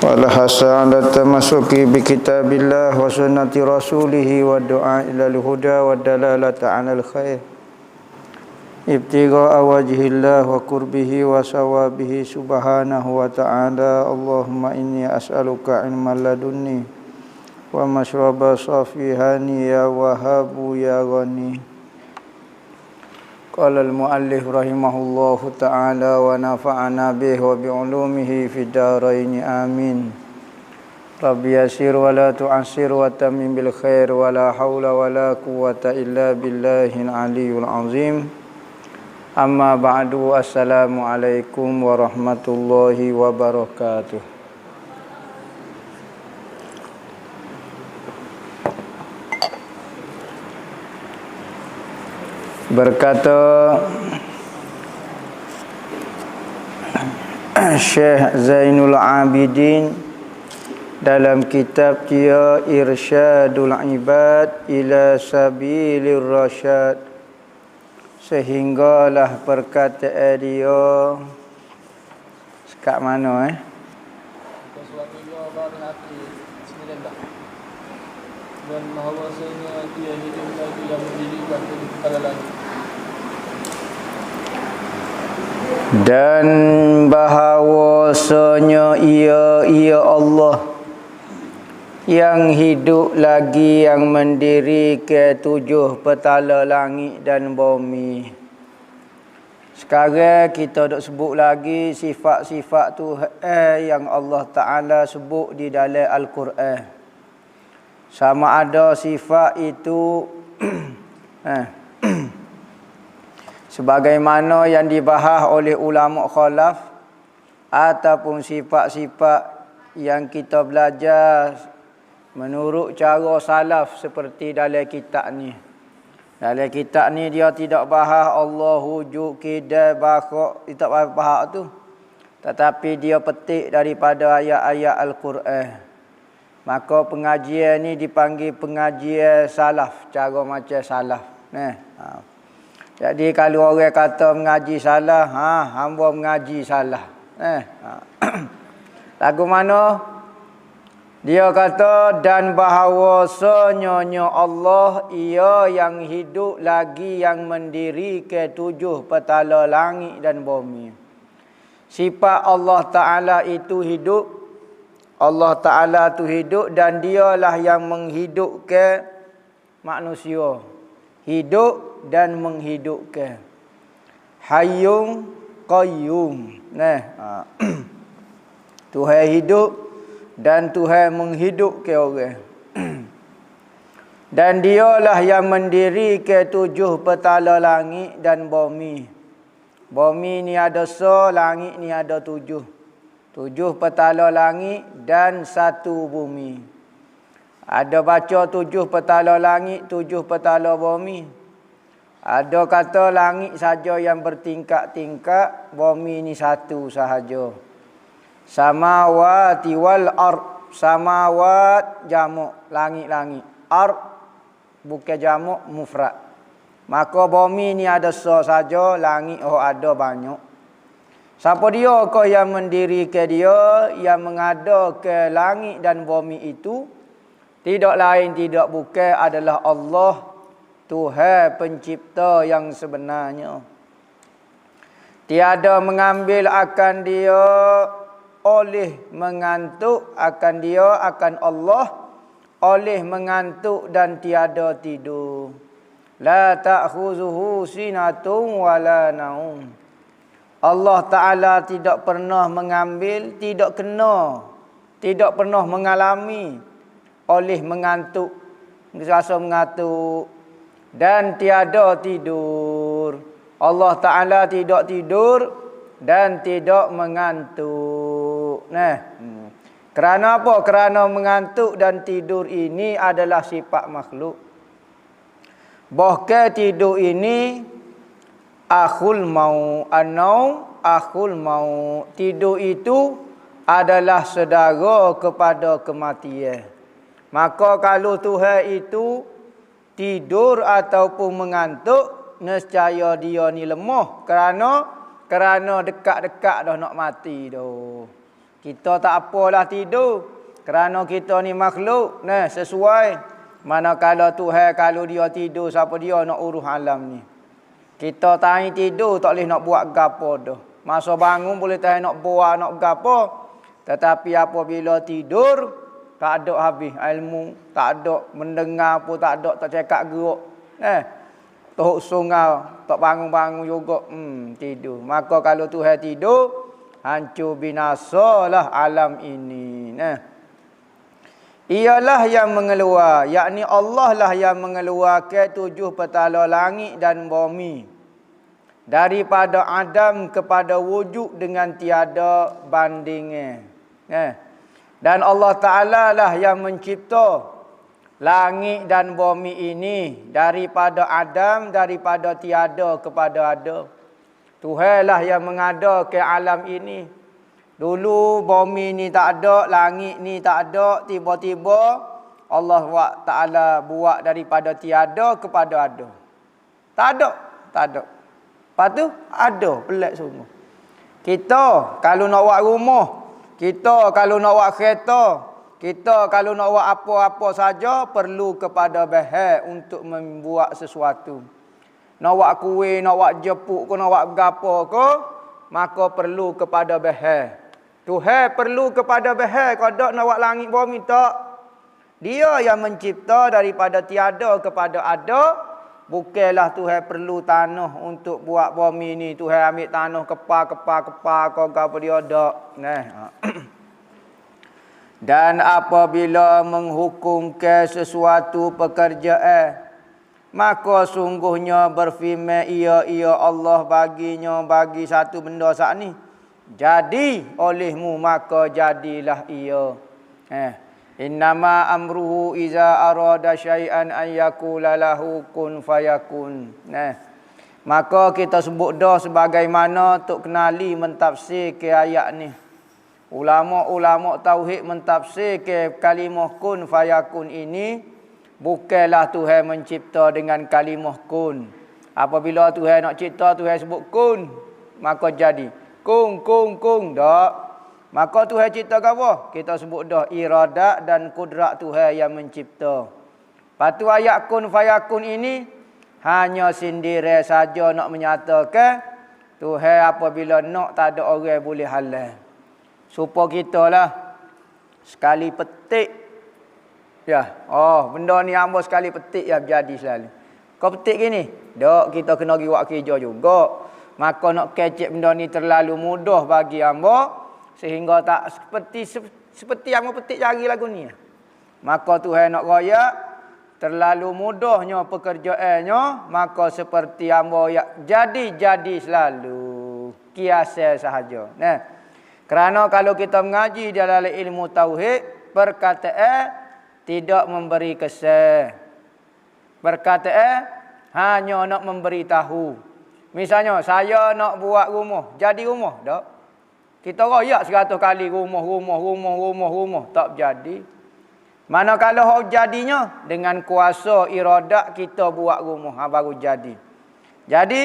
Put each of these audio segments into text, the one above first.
Walhasa ala tamasuki bi kitabillah wa sunnati rasulih wa du'a ilal huda wa dalalata alal khair ibtigha'a wajhillah wa qurbihi wa sawabihi subhanahu wa ta'ala. Allahumma inni as'aluka ilman ladunni wa mashraba safihani ya wahabu ya ghani. Qala al-muallif rahimahullahu ta'ala wa nafa'ana bihi wa bi'ulumihi fid dharain amin. Rabbi yassir wa la tu'assir wa tammim bil khair wa la haula wa la quwwata illa billahil aliyyil azim. Amma ba'du, assalamu alaikum warahmatullahi wabarakatuh. Berkata Syekh Zainul Abidin dalam kitab dia Irsyadul Ibad ila Sabilir Rasyad, sehinggalah perkataan dia sekat mana dan bahawasanya dia hidup lagi yang mendirikan pada langit, dan bahawasanya ia Allah yang hidup lagi yang mendirikan 7 petala langit dan bumi. Sekarang kita dok sebut lagi sifat-sifat Tuhan yang Allah Ta'ala sebut di dalam Al-Quran. Sama ada sifat itu sebagaimana yang dibahas oleh ulama khalaf, ataupun sifat-sifat yang kita belajar menurut cara salaf seperti dalam kitab ni. Dalam kitab ni dia tidak bahas Allah wujud, kidal, barak, tidak bahas tu. Tetapi dia petik daripada ayat-ayat Al-Quran. Maka pengajian ni dipanggil pengajian salaf, cara macam salaf. Jadi kalau orang kata mengaji salah, hamba mengaji salah. Lagu mana? Dia kata, dan bahawasanya Allah ia yang hidup lagi yang mendirikan 7 petala langit dan bumi. Sifat Allah Ta'ala itu hidup. Allah Ta'ala itu hidup dan dialah yang menghidupkan manusia. Hidup dan menghidupkan. Hayyum Qayyum. Tuhan hidup dan Tuhan menghidupkan orang. Dan dialah yang mendirikan 7 petala langit dan bumi. Bumi ni ada langit ni ada 7. 7 petala langit dan 1 bumi. Ada baca 7 petala langit, 7 petala bumi. Ada kata langit saja yang bertingkat-tingkat, bumi ni 1 sahaja. Samawati wal ard. Samawat jamak, langit-langit. Ard bukan jamak, mufrad. Maka bumi ni ada saja, langit ada banyak. Siapa dia kau yang mendirikan dia, yang mengadakan langit dan bumi itu? Tidak lain tidak bukan adalah Allah, Tuhan pencipta yang sebenarnya. Tiada mengambil akan dia oleh mengantuk, akan dia akan Allah oleh mengantuk dan tiada tidur. La ta'khuzuhu sinatun wala naum. Allah Ta'ala tidak pernah mengambil, tidak pernah mengalami oleh mengantuk, rasa mengantuk, dan tiada tidur. Allah Ta'ala tidak tidur dan tidak mengantuk. Kerana apa? Kerana mengantuk dan tidur ini adalah sifat makhluk. Bahkan tidur ini akhul maut, akhul maut. Tidur itu adalah saudara kepada kematian. Maka kalau Tuhan itu tidur ataupun mengantuk, nescaya dia ni lemah kerana dekat-dekat dah nak mati dah. Kita tak apalah tidur kerana kita ni makhluk sesuai. Manakala Tuhan kalau dia tidur, siapa dia nak urus alam ni. Kita tahi tidur tak boleh nak buat gapo dah. Masa bangun boleh tahi nak buat nak gapo. Tetapi apabila tidur tak ada habis ilmu, tak ada mendengar pun tak ada, tak cakap geruk. Tok sungau tak bangun-bangun juga tidur. Maka kalau Tuhan tidur, hancur binasalah alam ini. Ialah yang mengeluar, yakni Allah lah yang mengeluarkan 7 petala langit dan bumi daripada adam kepada wujud dengan tiada bandingnya. Dan Allah Ta'ala lah yang mencipta langit dan bumi ini daripada adam, daripada tiada kepada ada. Tuhan lah yang mengadakan alam ini. Dulu bumi ni tak ada, langit ni tak ada, tiba-tiba Allah Ta'ala buat daripada tiada kepada ada. Tak ada. Lepas tu ada, pelik semua. Kita kalau nak buat rumah, kita kalau nak buat kereta, kita kalau nak buat apa-apa saja perlu kepada bahan untuk membuat sesuatu. Nak buat kuih, nak buat jepuk ke, nak buat gapo ke, maka perlu kepada bahan. Tuhan perlu kepada bahan, kalau nak buat langit bumi tak. Dia yang mencipta daripada tiada kepada ada. Bukanlah Tuhan perlu tanah untuk buat bumi ni. Tuhan ambil tanah kepar kau apa dia dak. Dan apabila menghukumkan sesuatu pekerjaan, maka sungguhnya berfirman ia Allah bagi satu benda saat ni. Jadi olehmu maka jadilah ia. Innama amruhu iza arada syai'an an yaqula lahu kun fayakun. Maka kita sebut dah sebagaimana tok kenali mentafsir ke ayat ni. Ulama-ulama tauhid mentafsir ke kalimah kun fayakun ini bukanlah Tuhan mencipta dengan kalimah kun. Apabila Tuhan nak cipta, Tuhan sebut kun, maka jadi. Kung dak. Maka Tuhan cipta apa? Kita sebut dah iradat dan kudrat Tuhan yang mencipta. Patu ayat kun fayakun ini hanya sindiran saja nak menyatakan Tuhan apabila nak tak ada orang boleh halal. Supaya kita lah sekali petik. Benda ni hamba sekali petik jadi selalu. Kau petik gini? Dak, kita kena pergi buat kerja juga. Maka nak kecek benda ni terlalu mudah bagi hamba. Sehingga tak seperti yang petik jari lagu ni. Maka Tuhan nak royak terlalu mudahnya pekerjaannya, maka seperti hamba jadi selalu kiasan sahaja. Kerana kalau kita mengaji dalam ilmu tauhid, perkataan tidak memberi kesan. Perkataan hanya nak memberi tahu. Misalnya saya nak buat rumah, jadi rumah tak? Kita royak 100 kali rumah. Tak jadi. Manakala hak jadinya, dengan kuasa iradat kita buat rumah, baru jadi. Jadi,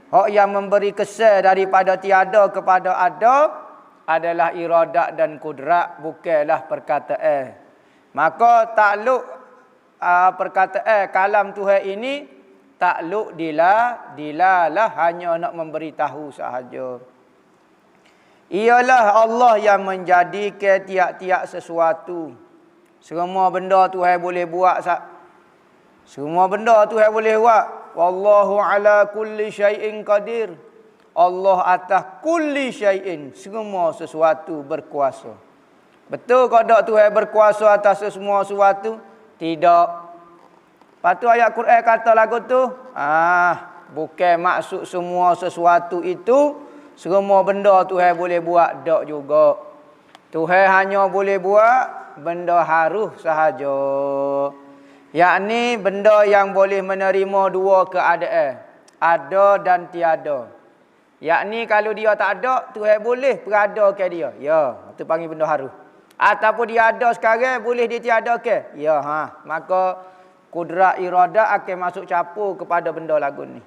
hak yang memberi kesan daripada tiada kepada ada, adalah iradat dan kudrat, bukanlah perkataan. Maka takluk perkataan kalam Tuhan ini, takluk dilalah hanya nak memberi tahu sahaja. Ialah Allah yang menjadikan tiap-tiap sesuatu. Semua benda Tuhan boleh buat. Semua benda Tuhan boleh buat. Wallahu ala kulli syai'in qadir. Allah atas kulli syai'in. Semua sesuatu berkuasa. Betul ke tak Tuhan berkuasa atas semua sesuatu? Tidak. Lepas tu ayat Quran kata lagu tu, bukan maksud semua sesuatu itu semua benda Tuhan boleh buat, tak juga. Tuhan hanya boleh buat benda harus sahaja. Yakni benda yang boleh menerima dua keadaan, ada dan tiada. Yakni kalau dia tak ada, Tuhan boleh peradakan dia. Ya, itu panggil benda harus. Ataupun dia ada sekarang, boleh dia tiadakan. Ya, maka kudrat iradat akan masuk campur kepada benda lagu ni.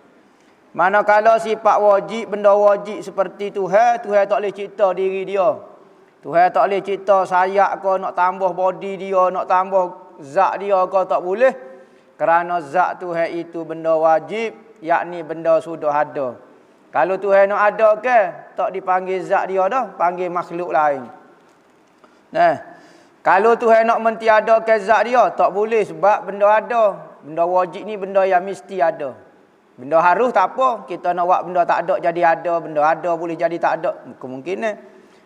Manakala sifat wajib, benda wajib seperti Tuhan, Tuhan tak boleh cipta diri dia. Tuhan tak boleh cipta sayap ke, nak tambah body dia, nak tambah zat dia ke, tak boleh. Kerana zat Tuhan itu benda wajib, yakni benda sudah ada. Kalau Tuhan nak ada ke, tak dipanggil zat dia dah, panggil makhluk lain. Nah, kalau Tuhan nak mentiadakan zat dia, tak boleh sebab benda ada. Benda wajib ni benda yang mesti ada. Benda harus tak apa, kita nak buat benda tak ada jadi ada, benda ada boleh jadi tak ada, kemungkinan.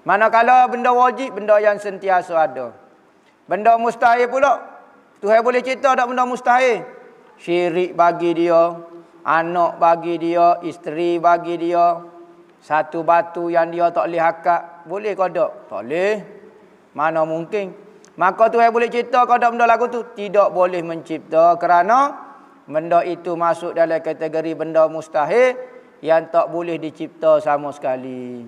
Manakala benda wajib, benda yang sentiasa ada. Benda mustahil pula, Tuhan boleh cipta tak benda mustahil? Syirik bagi dia, anak bagi dia, isteri bagi dia, satu batu yang dia tak boleh akad, boleh ke tak? Tak boleh. Mana mungkin? Maka Tuhan boleh cipta ke tak benda lagu tu? Tidak boleh mencipta kerana benda itu masuk dalam kategori benda mustahil yang tak boleh dicipta sama sekali.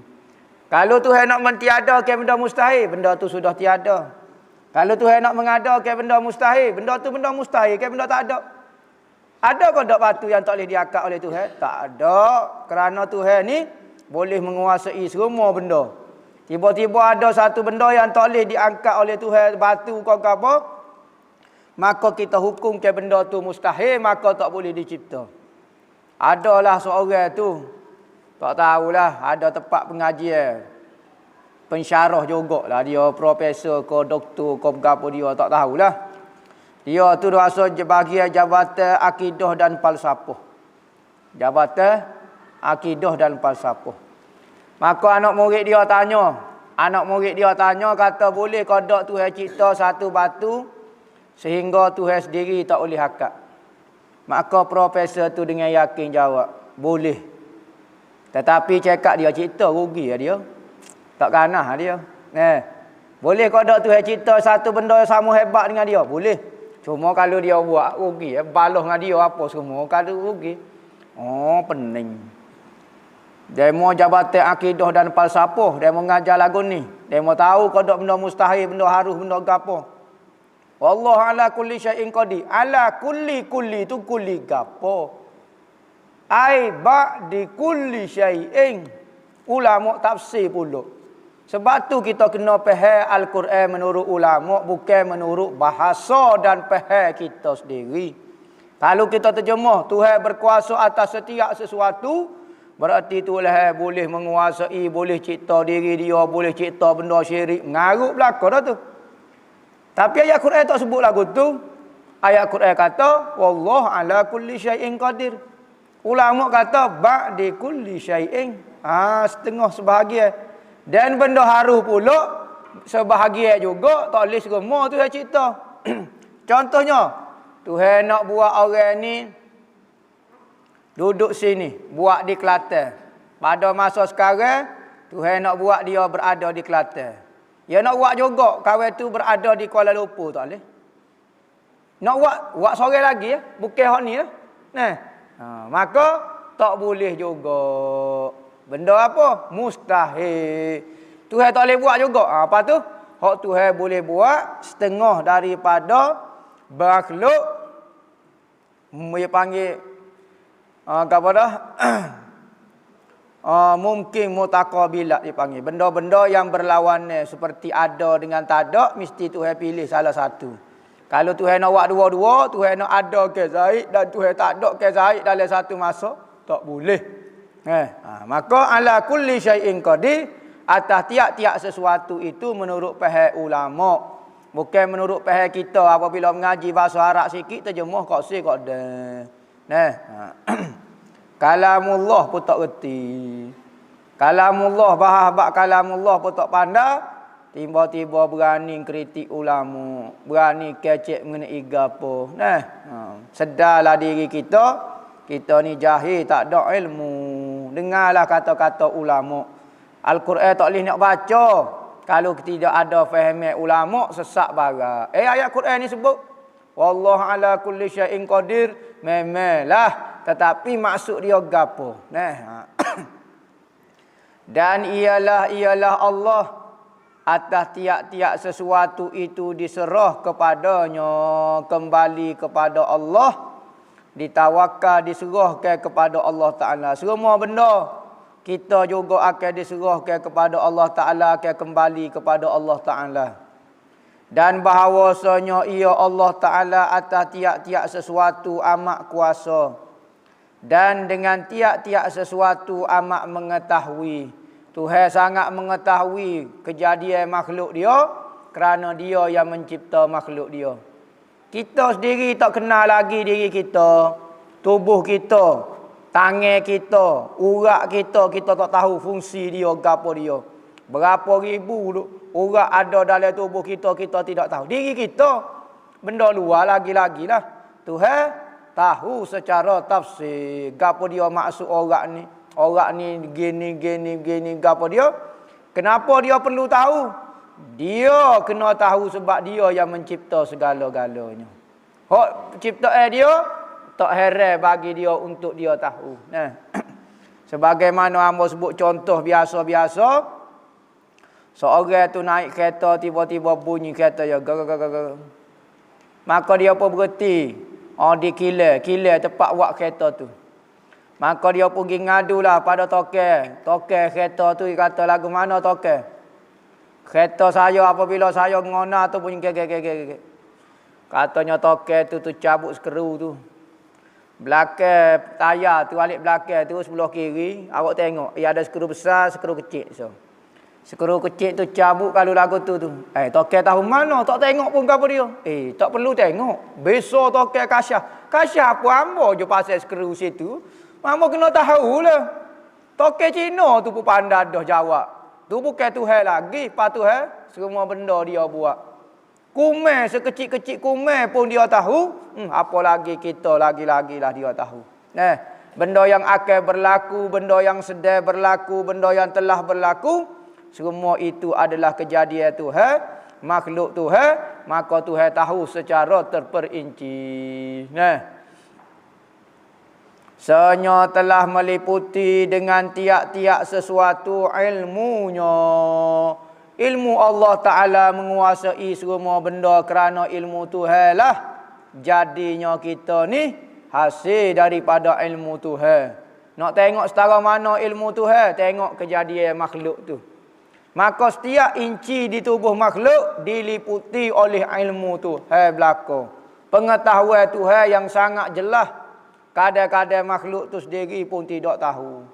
Kalau Tuhan nak mentiadakan benda mustahil, benda tu sudah tiada. Kalau Tuhan nak mengadakan benda mustahil, benda tu benda mustahil, kan benda tak ada. Ada ke tak batu yang tak boleh diangkat oleh Tuhan? Tak ada. Kerana Tuhan ni boleh menguasai semua benda. Tiba-tiba ada satu benda yang tak boleh diangkat oleh Tuhan, batu ke apa, maka kita hukum ke benda tu mustahil, maka tak boleh dicipta. Adalah seorang tu, tak tahulah, ada tempat pengajian, pensyarah jugalah dia, profesor ke doktor ke apa dia, tak tahulah. Dia tu rasa bahagian jabatan akidah dan falsafah. Jabatan akidah dan falsafah. Maka anak murid dia tanya, kata boleh ke tak Tuhan cipta satu batu sehingga Tuhan sendiri tak boleh akad? Maka profesor tu dengan yakin jawab, boleh. Tetapi cakap dia cipta, rugi lah dia. Tak kanah dia. Boleh kau tak Tuhan cipta satu benda yang sama hebat dengan dia? Boleh. Cuma kalau dia buat, rugi. Balah dengan dia apa semua, kalau rugi. Oh, pening. Demo jabatan akidah dan falsafah, demo mengajar lagu ni. Demo tahu kau tak benda mustahil, benda harus, benda gapo. Wallahu ala kulli syai'in qadir. Ala kulli tu kulli gapo. Ai ba'di kulli syai'in. Ulama tafsir pula. Sebab tu kita kena faham Al-Quran menurut ulama, bukan menurut bahasa dan faham kita sendiri. Kalau kita terjemah Tuhan berkuasa atas setiap sesuatu, berarti Tuhan boleh menguasai, boleh cipta diri dia, boleh cipta benda syirik, mengarut belaka dah tu. Tapi ayat Quran tak sebut lagu tu. Ayat Quran kata wallahu ala kulli syai'in qadir. Ulama kata ba'di kulli syai'in, setengah sebahagian. Dan benda harus pula sebahagian juga, tak boleh semua Tuhan cipta. Contohnya, Tuhan nak buat orang ni duduk sini, buat di Kelantan. Pada masa sekarang, Tuhan nak buat dia berada di Kelantan. Dia nak buat juga kawan tu berada di Kuala Lumpur, tak boleh. Nak buat sore lagi ya, bukan hak ni ya. Maka tak boleh juga. Benda apa? Mustahil. Tuhan tak boleh buat juga. Apa tu? Hak Tuhan boleh buat setengah daripada makhluk. Dia panggil apa dah? Mungkin mutaqabilat dipanggil. Benda-benda yang berlawanan seperti ada dengan tak ada, mesti Tuhan pilih salah satu. Kalau Tuhan nak buat dua-dua, Tuhan nak ada ke Zaid dan Tuhan tak ada ke Zaid dalam satu masa, tak boleh. Maka ala kulli syai'in qadir, atas tiap-tiap sesuatu itu menurut faham ulama, bukan menurut faham kita. Apabila mengaji bahasa Arab sikit terjemah kok si kok dah. Kalamullah pun tak reti. Kalamullah bahas kalamullah pun tak pandai. Tiba-tiba berani kritik ulama, berani kecek mengenai gapo. Sedarlah diri kita, kita ni jahil, tak ada ilmu. Dengarlah kata-kata ulama. Al-Quran tak boleh nak baca kalau tidak ada fahaman ulama, sesak barat. Ayat Quran ni sebut wallahu ala kulli syai'in qadir, memanglah, tetapi maksud dia gapo? Dan ialah Allah atas tiap-tiap sesuatu itu diserah kepadanya, kembali kepada Allah. ditawakal, diserahkan kepada Allah Ta'ala. Semua benda kita juga akan diserahkan kepada Allah Ta'ala, akan kembali kepada Allah Ta'ala. Dan bahawasanya ia Allah Ta'ala atas tiap-tiap sesuatu amat kuasa. Dan dengan tiap-tiap sesuatu amat mengetahui. Tuhan sangat mengetahui kejadian makhluk dia kerana dia yang mencipta makhluk dia. Kita sendiri tak kenal lagi diri kita, tubuh kita, tangan kita, urat kita, kita tak tahu fungsi dia, gapo dia. Berapa ribu urat ada dalam tubuh kita, kita tidak tahu. Diri kita, benda luar lagi-lagi lah. Tuhan tahu secara tafsir, gapo dia maksud urat ni. Urat ni gini, gapo dia. Kenapa dia perlu tahu? Dia kena tahu sebab dia yang mencipta segala-galanya. Hak ciptaan dia tak heran bagi dia untuk dia tahu. Nah. Sebagaimana hamba sebut contoh biasa-biasa, seorang tu naik kereta tiba-tiba bunyi kereta ya maka dia pun berhenti. Di kiler tepat buat kereta tu. Maka dia pergi ngadulah pada token kereta tu, dia kata lagu mana token? Kereta saya apabila saya ngona tu bunyi gek. Katanya token tu cabut skru tu. Belakang tayar tu, balik belakang tu sebelah kiri, awak tengok ia ada skru besar, skru kecil. So, skru kecil tu cabut kalau lagu tu. Token tahu mana? Tak tengok pun apa dia. Tak perlu tengok. Besok token kasyah apa hamba je pasal skru situ. Hamba kena tahulah. Token Cina tu pun pandai dah jawab. Tu bukan Tuhan lagi, Tuhan semua benda dia buat. Kumai sekecil-kecil kumai pun dia tahu, apa lagi kita lagi-lagi lah dia tahu. Benda yang akan berlaku, benda yang sedang berlaku, benda yang telah berlaku, semua itu adalah kejadian Tuhan, makhluk Tuhan, maka Tuhan tahu secara terperinci. Senyap telah meliputi dengan tiap-tiap sesuatu ilmunya. Ilmu Allah Ta'ala menguasai semua benda kerana ilmu Tuhan lah. Jadinya kita ni hasil daripada ilmu Tuhan. Nak tengok setara mana ilmu Tuhan, tengok kejadian makhluk tu. Maka setiap inci di tubuh makhluk diliputi oleh ilmu Tuhan belaka. Pengetahuan Tuhan yang sangat jelas. Kadang-kadang makhluk tu sendiri pun tidak tahu.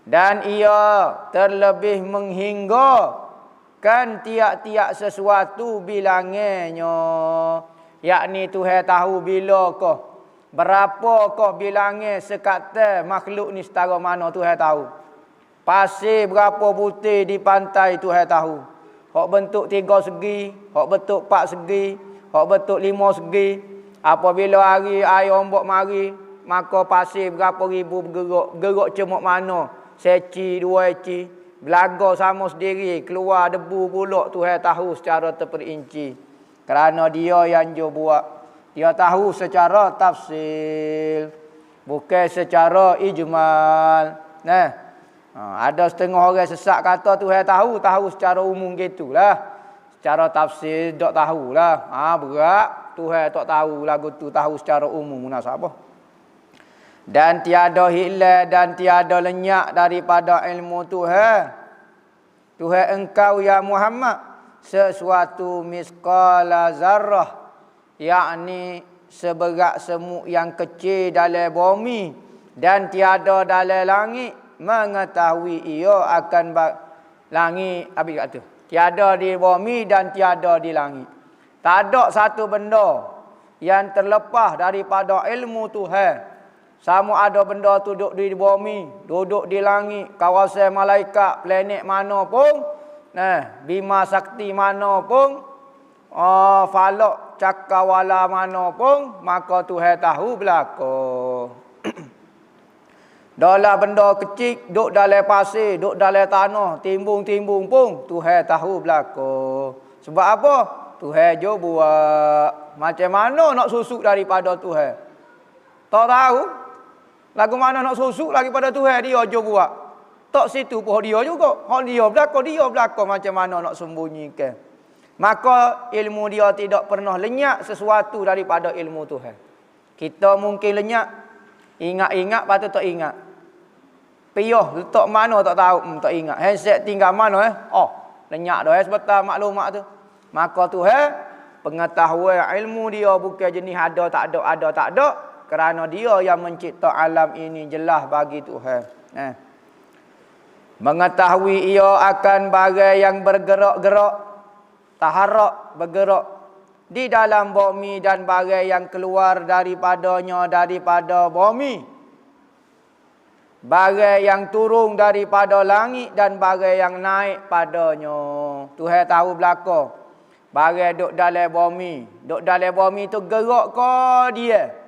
Dan ia terlebih menghinggakan tiap-tiap sesuatu bilangannya. Yakni Tuhan tahu bilakah, berapakah bilangnya sekata makhluk ni setara mana Tuhan tahu. Pasir berapa putih di pantai Tuhan tahu. Hak bentuk 3 segi, hak bentuk 4 segi, hak bentuk 5 segi. Apabila hari air ombak mari, maka pasir berapa ribu bergerak cemuk mana. Seci, 2 eci. Belaga sama sendiri, keluar debu pulak Tuhan tahu secara terperinci. Kerana dia yang dia buat. Dia tahu secara tafsil. Bukan secara ijmal. Ada setengah orang sesak kata Tuhan tahu secara umum gitulah. Secara tafsir tak tahulah. Berat. Tuhan tak tahu lagu tu, tahu secara umum munasabah. Dan tiada hilang dan tiada lenyap daripada ilmu Tuhan. Tuhan engkau ya Muhammad sesuatu misqala zarrah, yakni seberat semut yang kecil dalam bumi dan tiada dalam langit mengetahui ia akan langit habis kata. Tiada di bumi dan tiada di langit. Tak ada satu benda yang terlepas daripada ilmu Tuhan. Sama ada benda tu duduk di bumi, duduk di langit, kawasan malaikat, planet mana pun, bima sakti mana pun, falak cakrawala mana pun, maka Tuhan tahu belaka. Dalam benda kecil, duduk dalam pasir, duduk dalam tanah, timbung-timbung pun, Tuhan tahu belaka. Sebab apa? Tuhan je buat. Macam mana nak susuk daripada Tuhan? Tak tahu. Lagu mana nak susuk daripada Tuhan, dia je buat. Tak situ pun dia juga. Hak dia belaka macam mana nak sembunyikan. Maka ilmu dia tidak pernah lenyap sesuatu daripada ilmu Tuhan. Kita mungkin lenyap. Ingat-ingat, lepas tu tak ingat. Piyah, letak mana tak tahu, tak ingat. Handset tinggal mana Oh, lenyap dah sebentar maklumat tu. Maka Tuhan, pengetahuan ilmu dia bukan jenis ada tak ada. Kerana dia yang mencipta alam ini jelas bagi Tuhan. Mengetahui ia akan bagai yang bergerak-gerak, taharrak, bergerak di dalam bumi dan bagai yang keluar daripadanya daripada bumi. Bagai yang turun daripada langit dan bagai yang naik padanya. Tuhan tahu belaka. Bagai duk dalam bumi. Duk dalam bumi tu gerak ke dia.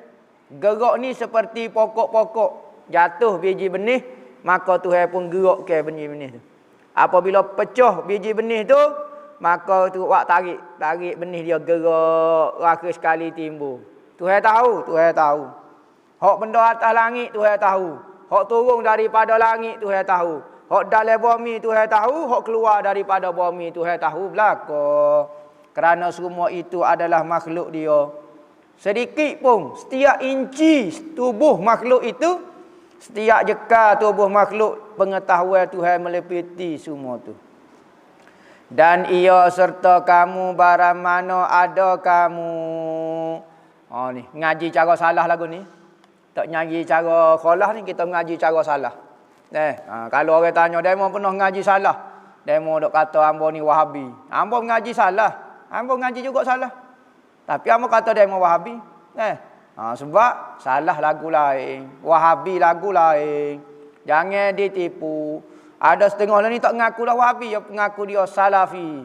Gerak ni seperti pokok-pokok. Jatuh biji benih, maka Tuhan pun gerak ke benih-benih tu. Apabila pecah biji benih tu, maka tu awak tarik benih dia gerak, raka sekali timbul. Tuhan tahu. Hak benda atas langit Tuhan tahu. Hak turun daripada langit Tuhan tahu. Hak dalam bumi Tuhan tahu. Hak keluar daripada bumi Tuhan tahu belaka. Kerana semua itu adalah makhluk dia. Sedikit pun, setiap inci tubuh makhluk itu, setiap jekar tubuh makhluk, pengetahuan Tuhan meliputi semua tu. Dan ia serta kamu barang mana ada kamu. Ni, ngaji cara salah lagu ni. Tak ngaji cara kholah ni, kita ngaji cara salah. Kalau orang tanya, demo pernah ngaji salah? Demo dok kata ambo ni Wahabi. Ambo ngaji salah. Ambo ngaji juga salah. Tapi ambo kata demo Wahabi. Sebab salah lagu lain. Wahabi lagu lain. Jangan ditipu. Ada setengah ni tak mengaku dah Wahabi, dia mengaku dia Salafi.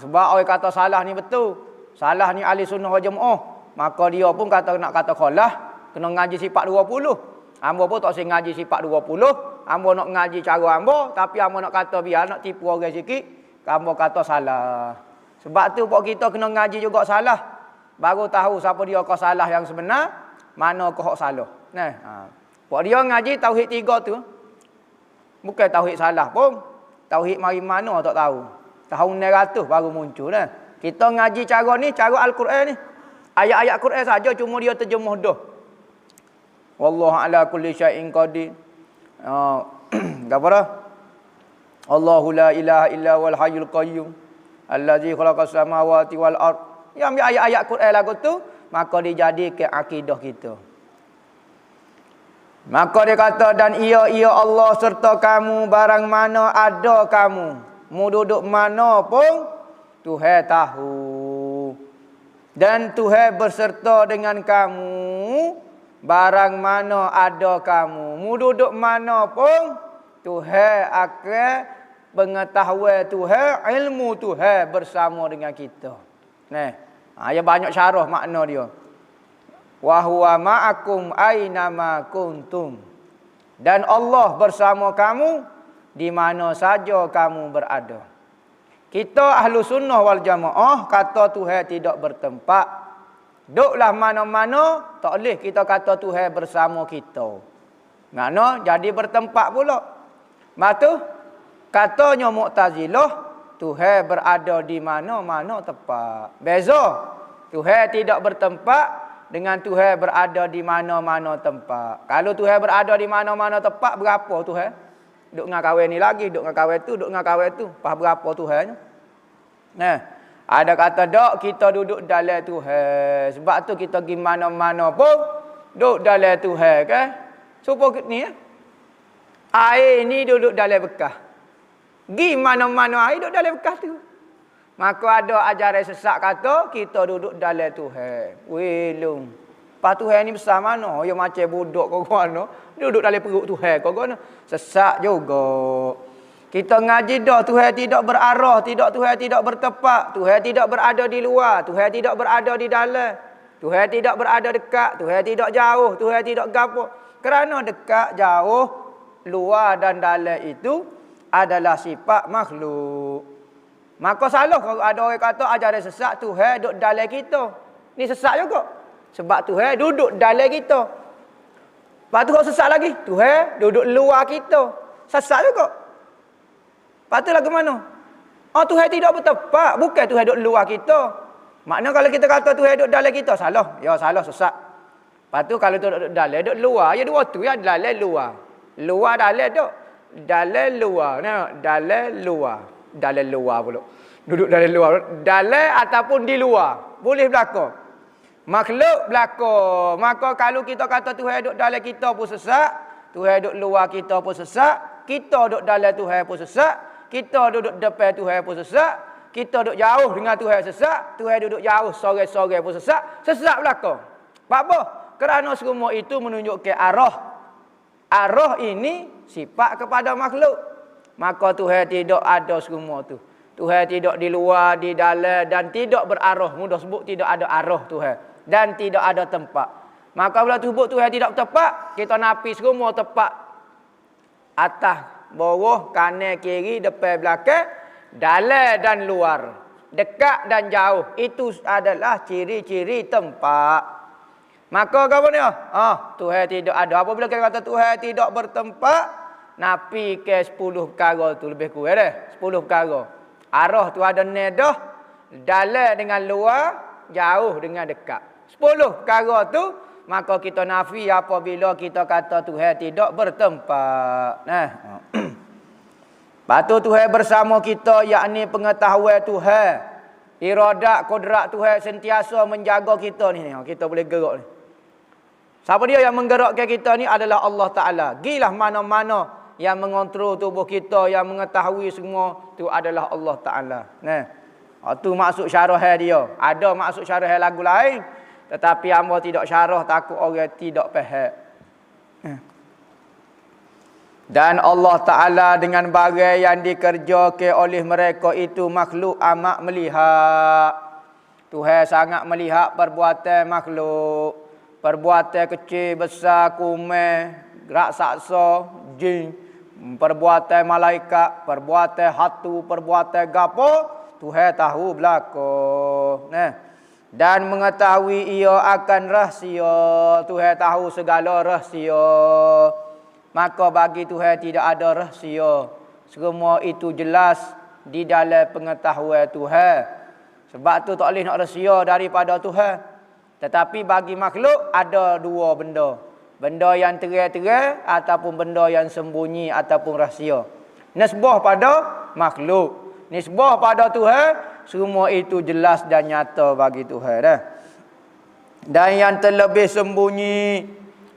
Sebab orang kata salah ni betul. Salah ni ahli sunnah wal jamaah. Maka dia pun nak kata kholah, kena ngaji sifat 20. Ambo pun tak usah ngaji sifat 20. Ambo nak ngaji cara ambo, tapi ambo nak kata biar nak tipu orang sikit, ambo kata salah. Sebab tu pok kita kena ngaji juga salah. Baru tahu siapa dia kau salah yang sebenar, mana kau hak salah. Pok dia ngaji tauhid 3 tu. Bukan tauhid salah pun. Tauhid mari mana tak tahu. Tahun 900 baru muncul dah. Kita ngaji cara ni, cara Al-Quran ni. Ayat-ayat Quran saja cuma dia terjemah dah. Wallahu ala kulli syai'in qadir. Apa dah? Allahu la ilaha illa wal hayyul qayyum allazi khalaqas samawati wal ard. Yang ambil ayat-ayat Quran lagu tu, maka dijadikan akidah kita. Maka dia kata, dan ia Allah serta kamu barang mana ada kamu. Mu duduk mana pun Tuhan tahu. Dan Tuhan berserta dengan kamu barang mana ada kamu. Mu duduk mana pun Tuhan akan pengetahuan Tuhan, ilmu Tuhan bersama dengan kita. Ada banyak syarah makna dia. Wa huwa ma'akum aynama kuntum. Dan Allah bersama kamu di mana saja kamu berada. Kita ahlu sunnah wal jamaah kata Tuhan tidak bertempat. Duklah mana-mana, tak boleh kita kata Tuhan bersama kita. Mana jadi bertempat pula. Matu katanya Mu'tazilah, Tuhan berada di mana-mana tempat. Beza. Tuhan tidak bertempat dengan Tuhan berada di mana-mana tempat. Kalau Tuhan berada di mana-mana tempat, berapa Tuhan? Duk dengan kawan ni lagi, duk dengan kawan tu, duk dengan kawan tu. Pas berapa Tuhan? Ada kata tak, kita duduk dalam Tuhan. Sebab tu kita pergi mana-mana pun duduk dalam Tuhan kan? Supaya ni air ni duduk dalam bekas. Pergi mana-mana air duduk dalam bekas tu. Maka ada ajaran sesat kata kita duduk dalam Tuhan. Welung. Pas Tuhan ni besar mana? Ya macam budak kau mana? Duduk dalam perut Tuhan kau mana? Sesat juga. Kita ngaji dah Tuhan tidak berarah, Tuhan tidak bertepat, Tuhan tidak berada di luar, Tuhan tidak berada di dalam. Tuhan tidak berada dekat, Tuhan tidak jauh, Tuhan tidak gapo. Kerana dekat, jauh, luar dan dalam itu adalah sifat makhluk. Maka salah kalau ada orang kata ajaran sesat Tuhan duduk dalam kita. Ni sesat juga. Sebab Tuhan duduk dalam kita. Lepas tu orang sesat lagi. Tuhan duduk luar kita. Sesat juga. Lepas tu lagu mana? Oh, Tuhan tidak bertepat. Bukan Tuhan duduk luar kita. Maknanya kalau kita kata Tuhan duduk dalam kita, salah. Ya, salah, sesat. Lepas tu kalau tu duduk dalam, duduk luar. Ya dua tu ya, dalam luar. Luar dalam duduk. Dalam luar. Nah, dalam luar. Dalam luar pula. Duduk dalam luar. Dalam ataupun di luar. Boleh berlaku. Makhluk berlaku. Maka kalau kita kata Tuhan duduk dalam kita pun sesat. Tuhan duduk luar kita pun sesat. Kita duduk dalam Tuhan pun sesat. Kita duduk depan Tuhan pun sesat. Kita duduk jauh dengan Tuhan sesat. Tuhan duduk jauh sore-sore pun sesat. Sesat berlaku. Sebab apa? Kerana semua itu menunjukkan arah. Arah ini sifat kepada makhluk. Maka Tuhan tidak ada semua tu. Tuhan tidak di luar, di dalam dan tidak berarah. Mudah sebut tidak ada arah Tuhan. Dan tidak ada tempat. Maka bila sebut Tuhan tidak tempat, kita napi semua tempat. Atas, bawah, kanan, kiri, depan, belakang, dalam dan luar. Dekat dan jauh. Itu adalah ciri-ciri tempat. Maka apa ni? Tuhan tidak ada. Apabila kita kata Tuhan tidak bertempat, napi ke 10 perkara tu lebih kurang dah. 10 perkara. Arah tu ada nedah, dalam dengan luar, jauh dengan dekat. 10 perkara tu, maka kita nafi apabila kita kata Tuhan tidak bertempat. Nah. Lepas tu Tuhan bersama kita, yakni pengetahuan Tuhan. Iradat, kodrat Tuhan sentiasa menjaga kita ni. Kita boleh gerak ni. Siapa dia yang menggerakkan kita ni adalah Allah Ta'ala. Gilah mana-mana yang mengontrol tubuh kita, yang mengetahui semua, tu adalah Allah Ta'ala. Nah, itu maksud syarah dia. Ada maksud syarah lagu lain, tetapi hamba tidak syarah, takut orang tidak faham. Dan Allah Ta'ala dengan bagai yang dikerjakan oleh mereka itu makhluk amat melihat. Tuhan sangat melihat perbuatan makhluk. Perbuatan kecil, besar, kumai, raksasa, jin, perbuatan malaikat, perbuatan hatu, perbuatan gapo, Tuhan tahu belaka. Nah, dan mengetahui ia akan rahsia. Tuhan tahu segala rahsia. Maka bagi Tuhan tidak ada rahsia. Semua itu jelas di dalam pengetahuan Tuhan. Sebab tu tak boleh nak rahsia daripada Tuhan. Tetapi bagi makhluk ada dua benda. Benda yang terang-terang ataupun benda yang sembunyi ataupun rahsia. Nisbah pada makhluk. Nisbah pada Tuhan, semua itu jelas dan nyata bagi Tuhan. Dan yang terlebih sembunyi,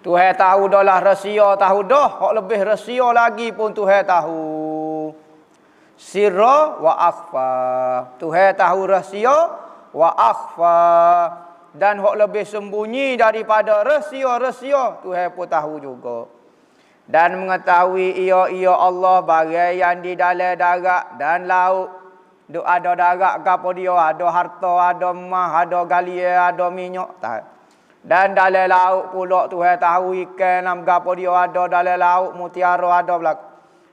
Tuhan tahu dah lah rahsia, tahu dah. Hak lebih rahsia lagi pun Tuhan tahu. Sirra wa akhfa. Tuhan tahu rahsia wa akhfa. Dan hak lebih sembunyi daripada rahsia-rahsia, Tuhan pun tahu juga. Dan mengetahui ia Allah bagai yang di dalam darat dan laut. Duk ada darat gapo dia, ada harta, ada emas, ada galia, ada minyak. Tak. Dan dalam laut pula Tuhan tahu ikan nam gapo dia ada dalam laut, mutiara ada belaka.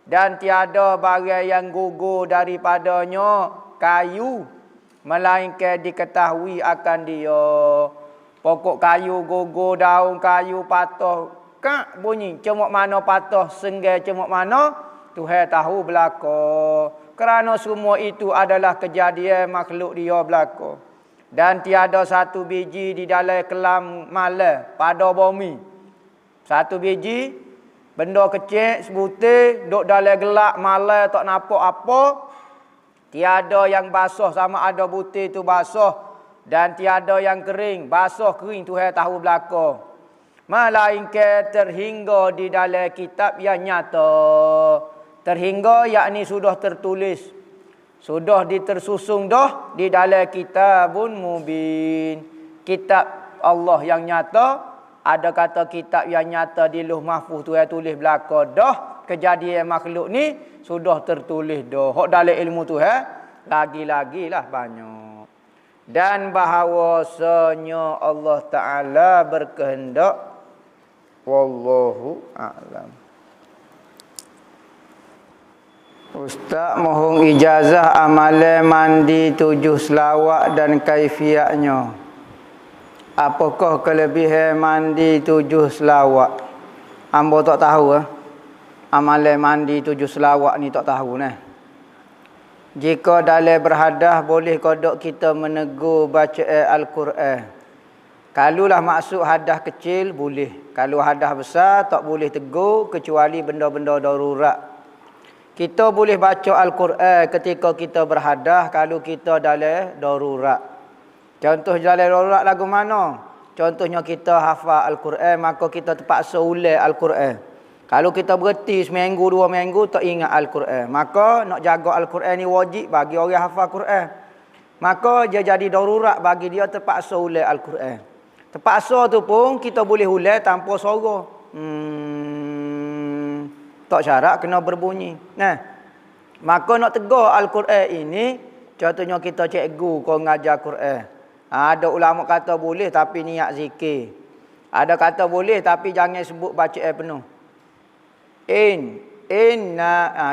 Dan tiada bagai yang gugur daripadanya kayu, melainkan diketahui akan dia. Pokok kayu gugur, daun kayu patah, kak bunyi. Cemuk mana patah, senggai cemuk mana, Tuhan tahu belaka. Kerana semua itu adalah kejadian makhluk dia belaka. Dan tiada satu biji di dalam kelam malam pada bumi. Satu biji, benda kecil, sebutir, duduk dalam gelap malam, tak nampak apa. Tiada yang basah sama ada butir itu basah. Dan tiada yang kering. Basah kering Tuhan tahu belaka. Melainkan terhingga di dalam kitab yang nyata. Terhingga yakni sudah tertulis. Sudah ditersusung dah di dalam kitabun mubin. Kitab Allah yang nyata. Ada kata kitab yang nyata di Lauh Mahfuz Tuhan tulis belaka dah. Kejadian makhluk ni sudah tertulis dah. Hak dalam ilmu Tuhan lagi-lagilah banyak. Dan bahawasanya Allah Ta'ala berkehendak. Wallahu a'lam. Ustaz mohon ijazah amalan mandi 7 selawat dan kaifiatnya. Apakah kelebihan mandi 7 selawat? Hamba tak tahu amalan mandi 7 selawat ni tak tahu nah. Jika dalam berhadas boleh kodok kita menegur bacaan Al-Quran. Kalulah maksud hadas kecil boleh. Kalau hadas besar tak boleh tegur kecuali benda-benda darurat. Kita boleh baca Al-Quran ketika kita berhadas kalau kita dalam darurat. Contoh dalam darurat lagu mana? Contohnya kita hafal Al-Quran, maka kita terpaksa ulang Al-Quran. Kalau kita berhenti seminggu, 2 minggu tak ingat Al-Quran, maka nak jaga Al-Quran ni wajib bagi orang hafal Quran. Maka dia jadi darurat bagi dia terpaksa ulang Al-Quran. Terpaksa tu pun kita boleh ulang tanpa suara. Tak syarat kena berbunyi. Nah, maka nak tegur Al-Quran ini, contohnya kita cikgu kau ngajar Quran. Ada ulama kata boleh tapi niat zikir. Ada kata boleh tapi jangan sebut bacaan penuh.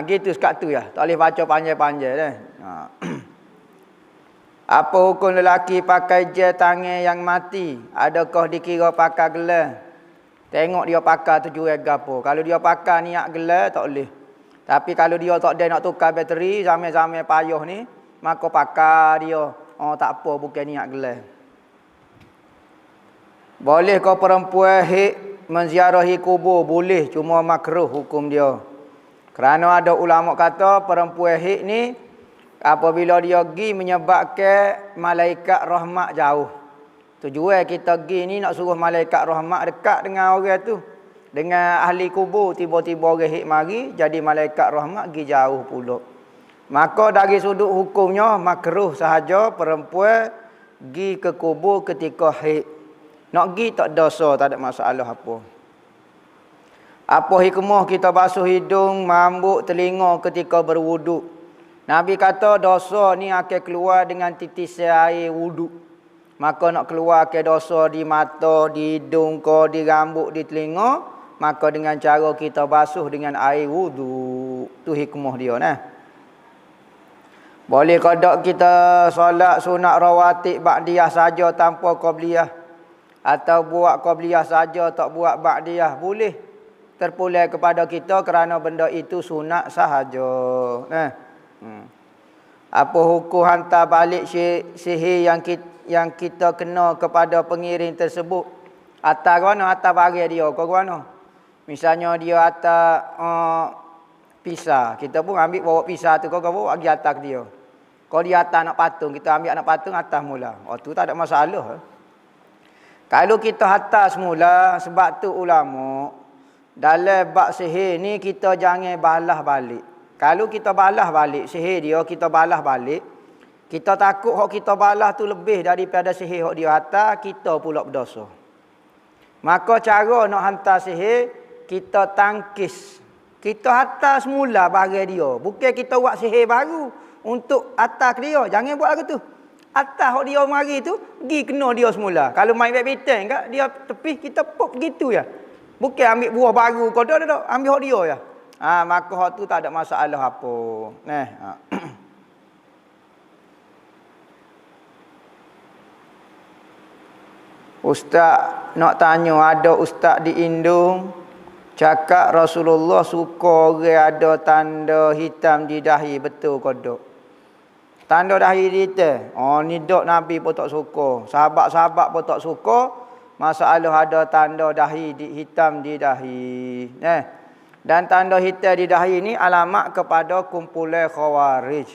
Gitu sekat tu ya. Tak boleh baca panjang-panjang dah. Apa hukum lelaki pakai gel tangan yang mati? Adakah dikira pakai gelar? Tengok dia pakai tujuan gapo. Kalau dia pakai niat gelar tak boleh. Tapi kalau dia tak ada nak tukar bateri zaman-zaman payah ni, maka pakai dia. Oh tak apa bukan niat gelar. Boleh kau perempuan hik menziarahi kubur? Boleh, cuma makruh hukum dia. Kerana ada ulama kata perempuan hik ni apabila dia pergi menyebabkan malaikat rahmat jauh. Tujuan kita pergi ni nak suruh malaikat rahmat dekat dengan orang tu. Dengan ahli kubur, tiba-tiba orang hik mari, jadi malaikat rahmat pergi jauh pula. Maka dari sudut hukumnya, makruh sahaja perempuan pergi ke kubur ketika hik. Nak pergi tak dosa, tak ada masalah apa. Apa hikmah kita basuh hidung, mambuk, telinga ketika berwuduk? Nabi kata dosa ni akan keluar dengan titisan air wuduk. Maka nak keluar ke dosa di mata, di hidung, di rambut, di telinga, maka dengan cara kita basuh dengan air wuduk. Tu hikmah dia nah. Boleh kodok kita solat sunat rawatib ba'diyah saja tanpa qabliyah, atau buat qabliyah saja tak buat ba'diyah? Boleh. Terpulang kepada kita kerana benda itu sunat sahaja. Nah. Apa hukum hantar balik sihir yang kita kena kepada pengiring tersebut? Hantar ke mana? Hantar barang dia ke mana? Misalnya dia hantar pisah, kita pun ambil bawa pisah tu, kau bawa pergi hantar ke dia. Kalau dia hantar anak patung, kita ambil anak patung hantar mula. Oh tu tak ada masalah. Kalau kita hantar semula, sebab tu ulama dalam bab sihir ni kita jangan balas balik. Kalau kita balas balik sihir dia, kita balas balik, kita takut hak kita balas tu lebih daripada sihir hak dia hantar, kita pula berdosa. Maka cara nak hantar sihir, kita tangkis. Kita hantar semula barang dia. Bukan kita buat sihir baru untuk hantar ke dia. Jangan buat lagu tu. Hantar hak dia mari tu, pergi kena dia semula. Kalau main badminton kat dia tepi, kita pop gitu ya. Bukan ambil buah baru kau dak, ambil hak dia ya. Maka hak tu tak ada masalah apa. Nah. Ustaz nak tanya, ada ustaz di Indo cakap Rasulullah suka orang ada tanda hitam di dahi, betul ke tak? Tanda dahi hitam. Oh ni dok Nabi pun tak suka, sahabat-sahabat pun tak suka. Masalah ada tanda dahi hitam di dahi. Dan tanda hitam di dahi ini alamat kepada kumpulan Khawarij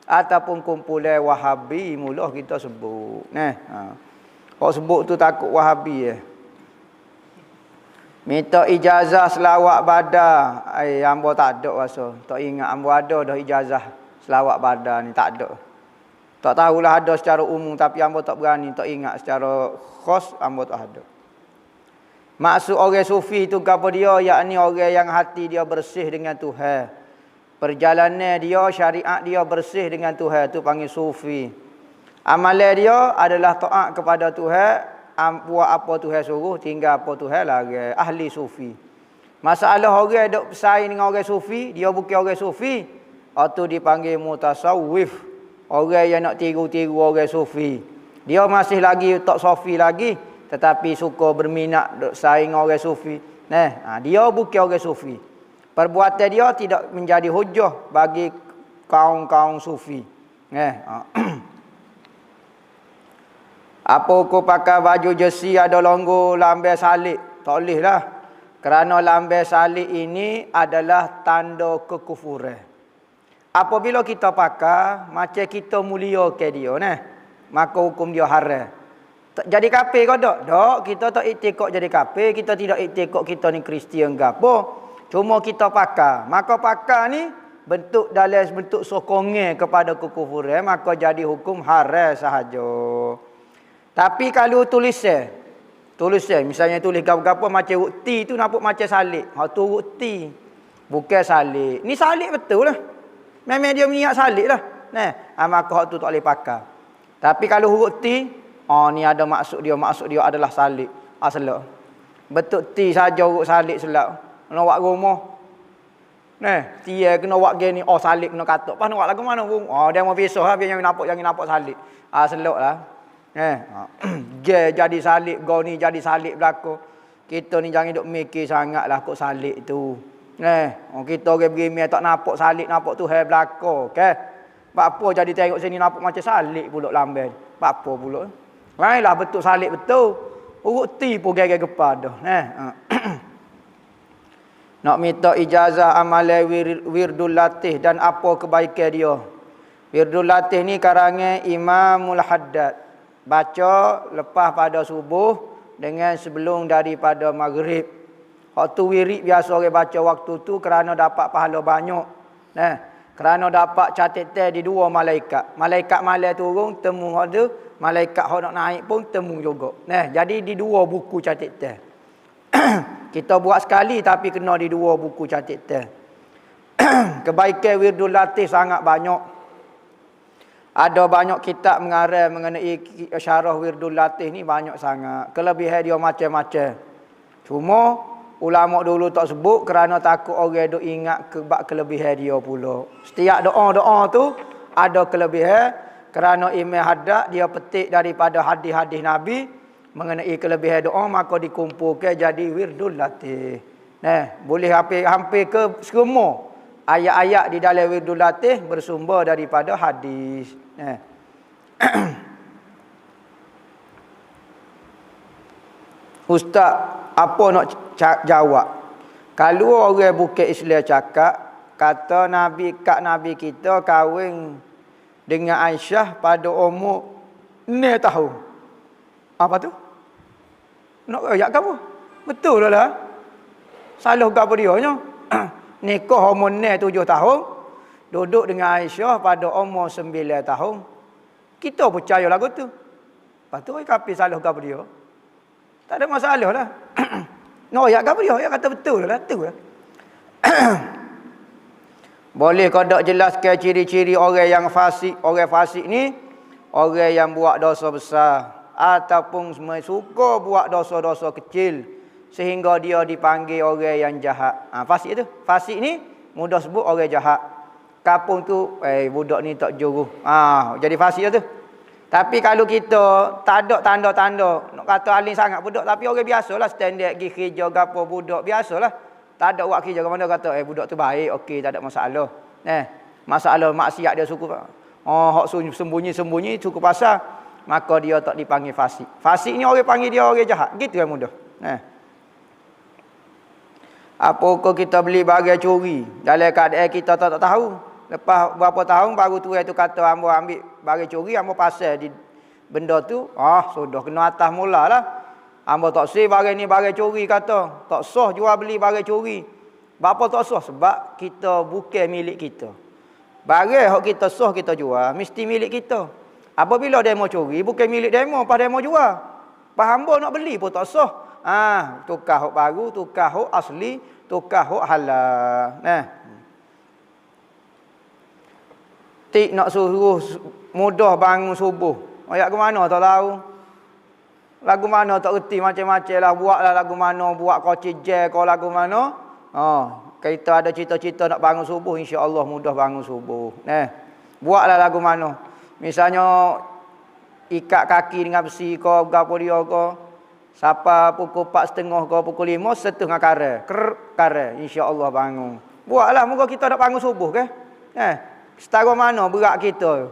ataupun kumpulan Wahabi mula kita sebut. Kau sebut tu takut Wahabi Minta ijazah selawat badar. Hamba tak ada rasa. Tak ingat hamba ada dah ijazah selawat badar ni, tak ada. Tak tahulah ada secara umum tapi hamba tak berani, tak ingat secara khas hamba tak ada. Maksud orang sufi itu apa dia? Yakni orang yang hati dia bersih dengan Tuhan. Perjalanan dia, syariat dia bersih dengan Tuhan, itu panggil sufi. Amalan dia adalah taat kepada Tuhan, buat apa Tuhan suruh, tinggal apa Tuhan larang. Ahli sufi. Masalah orang duk bersaing dengan orang sufi, dia bukan orang sufi, itu dipanggil mutasawwif. Orang yang nak tiru-tiru orang sufi. Dia masih lagi tak sufi lagi, tetapi suka berminat duk saing orang sufi. Dia bukan orang sufi. Perbuatan dia tidak menjadi hujah bagi kaum-kaum sufi. Apa hukum pakai baju jersey ada logo lambang salib? Tak boleh lah. Kerana lambang salib ini adalah tanda kekufuran. Apabila kita pakai, macam kita mulia ke dia, maka hukum dia haram. Jadi kafir ke tak? Tak, kita tak iktikad jadi kafir, kita tidak iktikad kita ni Kristian ke apa. Cuma kita pakai. Maka pakai ni bentuk dalam bentuk sokongan kepada kekufuran, maka jadi hukum haram sahaja. Tapi kalau tulisan, misalnya tulis apa macam ukti tu nampak macam salib. Hak tu ukti. Bukan salib. Ni salib betul lah. Memang dia niat salib lah. Maka hak tu tak boleh pakai. Tapi kalau huruf T, ni ada maksud dia adalah salib. Selak. Betul T saja huruf salib selak. Kena buat rumah. Dia kena buat gini, salib kena katuk. Pas nak buat lagu mana? Dia mau pisah lah, biar jangan nampak salib. Selak lah. Jadi salib, kau ni jadi salib berlaku. Kita ni jangan duk mikir sangat lah kok salib tu. Kita orang berimeh tak nampak salib, nampak tu hai berlaku. Okay? Apa jadi tengok sini nampak macam salib pula lambang. Apa pula? Lainlah betul salib betul. Urut T pun gaya kepada. Nak minta ijazah amalan wirdul latih dan apa kebaikan dia. Wirdul latih ni karangan Imamul Haddad. Baca lepas pada subuh dengan sebelum daripada maghrib. Waktu wirid biasa orang baca waktu tu kerana dapat pahala banyak. Kerana dapat catatan di dua malaikat. Malaikat malam turun temu ada, malaikat hok nak naik pun temu juga. Jadi di dua buku catatan. Kita buat sekali tapi kena di dua buku catatan. Kebaikan wirdul latih sangat banyak. Ada banyak kitab mengarang mengenai syarah wirdul latih ni banyak sangat. Kelebihan dia macam-macam. Cuma ulama dulu tak sebut kerana takut orang duk ingat kelebihan dia pula. Setiap doa-doa tu ada kelebihan kerana Imam Haddad dia petik daripada hadis-hadis Nabi mengenai kelebihan doa maka dikumpulkan jadi wirdul latih. Boleh hampir ke semua ayat-ayat di dalam wirdul latih bersumber daripada hadis. Ustaz, apa nak jawab? Kalau orang bukan Islam cakap, kata Nabi kita kahwin dengan Aisyah pada umur 6 tahun. Apa tu? Nak ayat ke apa? Betul lah. Salah ke apa dia nya? Nikah umur 7 tahun, duduk dengan Aisyah pada umur 9 tahun. Kita percaya lagu tu. Lepas tu kafir salah ke apa dia? Tak ada masalah lah. No, ya ke apa dia? Ya kata betul lah tu lah. Boleh kau tak jelaskan ciri-ciri orang yang fasik? Orang fasik ni orang yang buat dosa besar ataupun suka buat dosa-dosa kecil sehingga dia dipanggil orang yang jahat. Fasik tu. Fasik ni mudah sebut orang jahat. Kapung tu budak ni tak juru. Jadi fasik tu. Tapi kalau kita tak ada tanda-tanda nak kata alim sangat budak tapi orang biasalah standard pergi kerja gapo budak biasalah. Tak ada buat kerja ke mana kata budak tu baik, okey tak ada masalah. Masalah maksiat dia suku. Hak sembunyi-sembunyi suku pasal maka dia tak dipanggil fasik. Fasik ni orang panggil dia orang jahat. Gitu kan mudah. Apakah kita beli barang curi dalam keadaan kita tak tahu? Lepas berapa tahun baru tu itu kata hamba ambil barang curi, hamba pasal di benda tu, sudah kena atas mulalah. Hamba tak sah barang ni barang curi kata. Tak sah jual beli barang curi. Berapa tak sah? Sebab kita bukan milik kita. Barang hak kita sah kita jual, mesti milik kita. Apabila demo curi, bukan milik demo, pas demo jual. Pas hamba nak beli pun tak sah. Tukar hak baru, tukar hak asli, tukar hak halal. Tik nak suruh mudah bangun subuh. Ayat ke mana tak tahu. Lagu mana tak erti macam-macam lah. Buatlah lagu mana. Buat koci jel kau lagu mana. Kita ada cita-cita nak bangun subuh. InsyaAllah mudah bangun subuh. Buatlah lagu mana. Misalnya ikat kaki dengan besi kau. Gapo dia kau. Siapa pukul 4.30 kau pukul 5. Setengah kara. Kara. InsyaAllah bangun. Buatlah. Moga kita nak bangun subuh ke. Setara mana berat kita.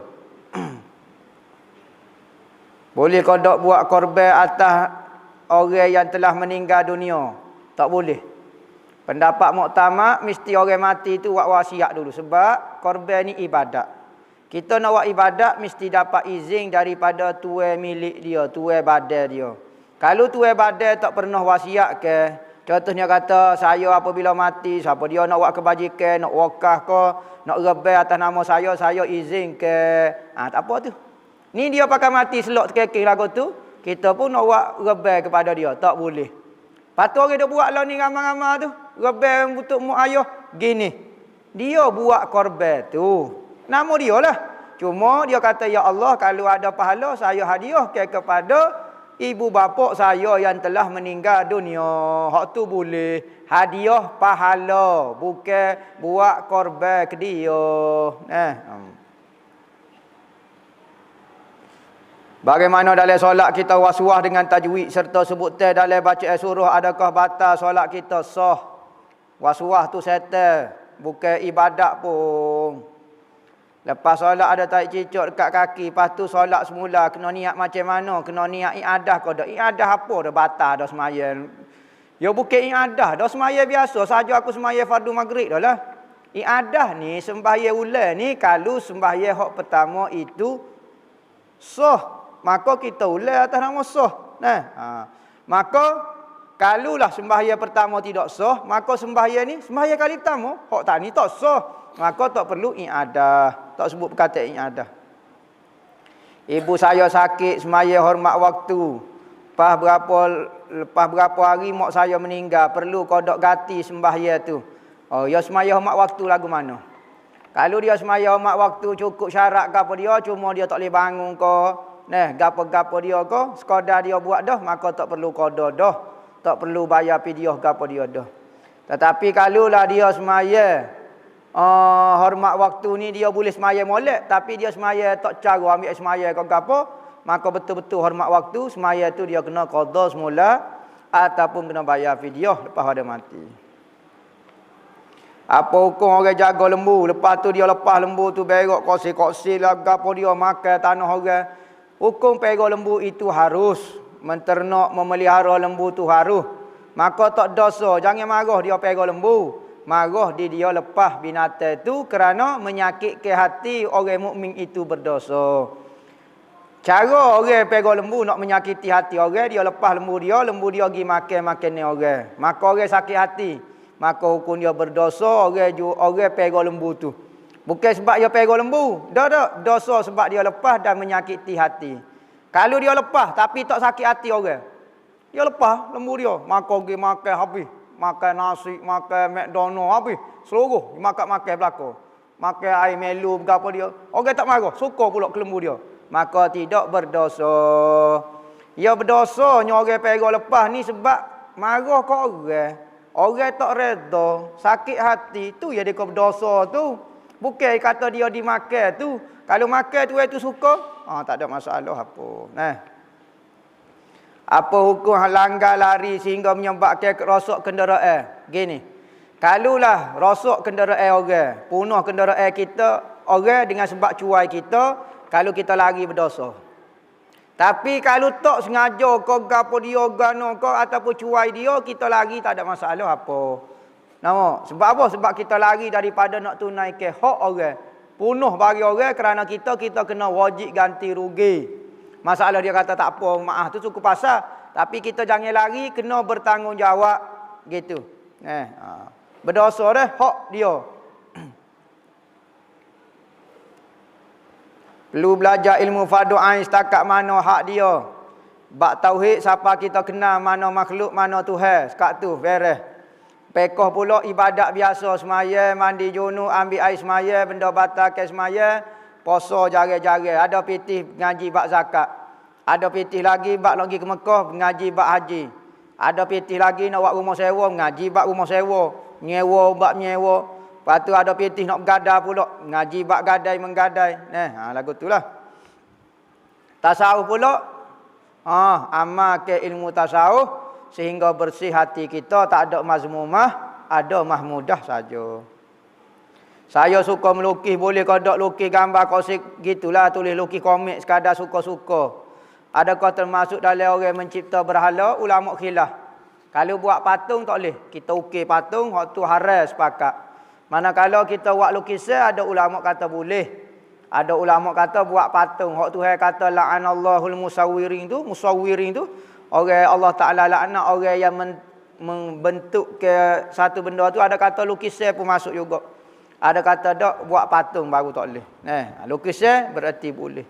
Boleh kodok buat korban atas orang yang telah meninggal dunia? Tak boleh. Pendapat muktamad mesti orang mati tu buat wasiat dulu. Sebab korban ni ibadat. Kita nak buat ibadat mesti dapat izin daripada tuan milik dia, tuan badan dia. Kalau tuan badan tak pernah wasiat ke, contohnya kata saya apabila mati, siapa dia nak buat kebajikan, nak wakaf ke, nak rebel atas nama saya izin ke. Tak apa tu. Ni dia pakai mati selok terkekeh lagu tu, kita pun nak buat rebel kepada dia, tak boleh. Patut orang dia buat lah ni ramai-ramai tu, rebel untuk mak ayah, gini. Dia buat korban tu. Nama dia lah. Cuma dia kata, ya Allah, kalau ada pahala, saya hadiah kepada ibu bapa saya yang telah meninggal dunia. Hak tu boleh. Hadiah pahala. Bukan buat korban ke dia. Bagaimana dalam solat kita was-was dengan tajwid serta sebutan dalam bacaan surah, adakah batal solat kita? Sah. Was-was tu setan, bukan ibadat pun. Lepas solat ada tarik cicak dekat kaki, lepas tu solat semula kena niat macam mana? Kena niat iadah ke dak? Iadah apa dah batal dah sembahyang. Ya bukan iadah, dah sembahyang biasa saja aku sembahyang fardu maghrib dah lah. Iadah ni sembahyang ulang ni kalau sembahyang hak pertama itu sah. Maka kita ulang atas nama sah. Maka kalulah sembahyang pertama tidak sah, maka sembahyang ni sembahyang kali pertama hak tak ni tak sah, maka tak perlu i'adah, tak sebut perkataan i'adah. Ibu saya sakit sembahyang hormat waktu, lepas berapa hari mak saya meninggal, perlu kodok ganti sembahyang tu. Oh ya, sembahyang hormat waktu lagu mana? Kalau dia sembahyang hormat waktu cukup syarat ke apa dia, cuma dia tak boleh bangun ke, gapo-gapo dia ko, sekadar dia buat dah, maka tak perlu qada dah. Tak perlu bayar fidyah gapo dia dah. Tetapi kalulah dia semaya hormat waktu ni dia boleh semaya molek, tapi dia semaya tak cara ambil semaya ke gapo, maka betul-betul hormat waktu semaya tu dia kena qada semula ataupun kena bayar fidyah lepas ada mati. Apa hukum orang jaga lembu, lepas tu dia lepas lembu tu berok kosi-kosi lah gapo dia makan tanah orang. Hukum pega lembu itu harus. Menternak, memelihara lembu tu harus. Maka tak dosa. Jangan marah dia pega lembu. Marah dia lepas binatang itu kerana menyakitkan hati orang mukmin itu berdosa. Cara orang pega lembu nak menyakiti hati orang, dia lepas lembu dia pergi makan ni orang. Maka orang sakit hati. Maka hukum dia berdosa orang pega lembu tu. Bukan sebab dia pega lembu. Dah dosa sebab dia lepas dan menyakiti hati. Kalau dia lepas tapi tak sakit hati orang. Dia lepas lembu dia. Maka pergi makan habis. Makan nasi, makan McDonald habis. Seluruh makan belakang. Makan air melu apa dia. Orang tak marah. Suka pula ke lembu dia. Maka tidak berdosa. Ya berdosanya orang pega lepas ni sebab marah ke orang. Orang tak reda. Sakit hati. Tu ya dia berdosa tu. Bukan kata dia dimakan tu. Kalau makan tu itu suka, tak ada masalah apa. Apa hukum langgar lari sehingga menyebabkan rosak kenderaan? Gini. Kalulah rosak kenderaan orang, punah kenderaan kita orang dengan sebab cuai kita, kalau kita lari berdosa. Tapi kalau tak sengaja kau gapo dia gano kau ataupun cuai dia, kita lari tak ada masalah apa. Nampak? Sebab apa? Sebab kita lari daripada nak tunaikan hak orang. Punuh bagi orang kerana kita kena wajib ganti rugi. Masalah dia kata tak apa, maaf tu cukup pasal. Tapi kita jangan lari, kena bertanggungjawab. Gitu. Berdosa dah, hak dia. Perlu belajar ilmu fardu ain setakat mana hak dia. Bab tauhid siapa kita kenal mana makhluk, mana Tuhan. Sekat tu, beres. Pekoh pula ibadat biasa semaya, mandi junub, ambil air semaya, benda batal ke semaya, puasa jari-jari. Ada pitih ngaji bab zakat. Ada pitih lagi bab lagi ke Mekah, ngaji bab haji. Ada pitih lagi nak buat rumah sewa, ngaji bab rumah sewa. Nyewa bab nyewa. Lepas tu ada pitih nak bergadai pula, ngaji bab gadai menggadai. Lagu tu lah. Tasawuf pula. Amal ke ilmu tasawuf. Sehingga bersih hati kita, tak ada mazmumah, ada mahmudah saja. Saya suka melukis, boleh kodok lukis gambar kosik gitulah, tulis lukis komik sekadar suka-suka. Adakah termasuk dalam orang mencipta berhala? Ulama khilaf. Kalau buat patung tak boleh. Kita ukir patung, hak tu haram sepakat. Manakala kita buat lukisan, ada ulama kata boleh. Ada ulama kata buat patung. Hak Tuhan kata la'anallahul musawwirin tu, orang Allah Taala laknat orang yang membentuk ke satu benda tu. Ada kata lukisan pun masuk juga. Ada kata tak buat patung baru tak boleh. Lukisan berarti boleh.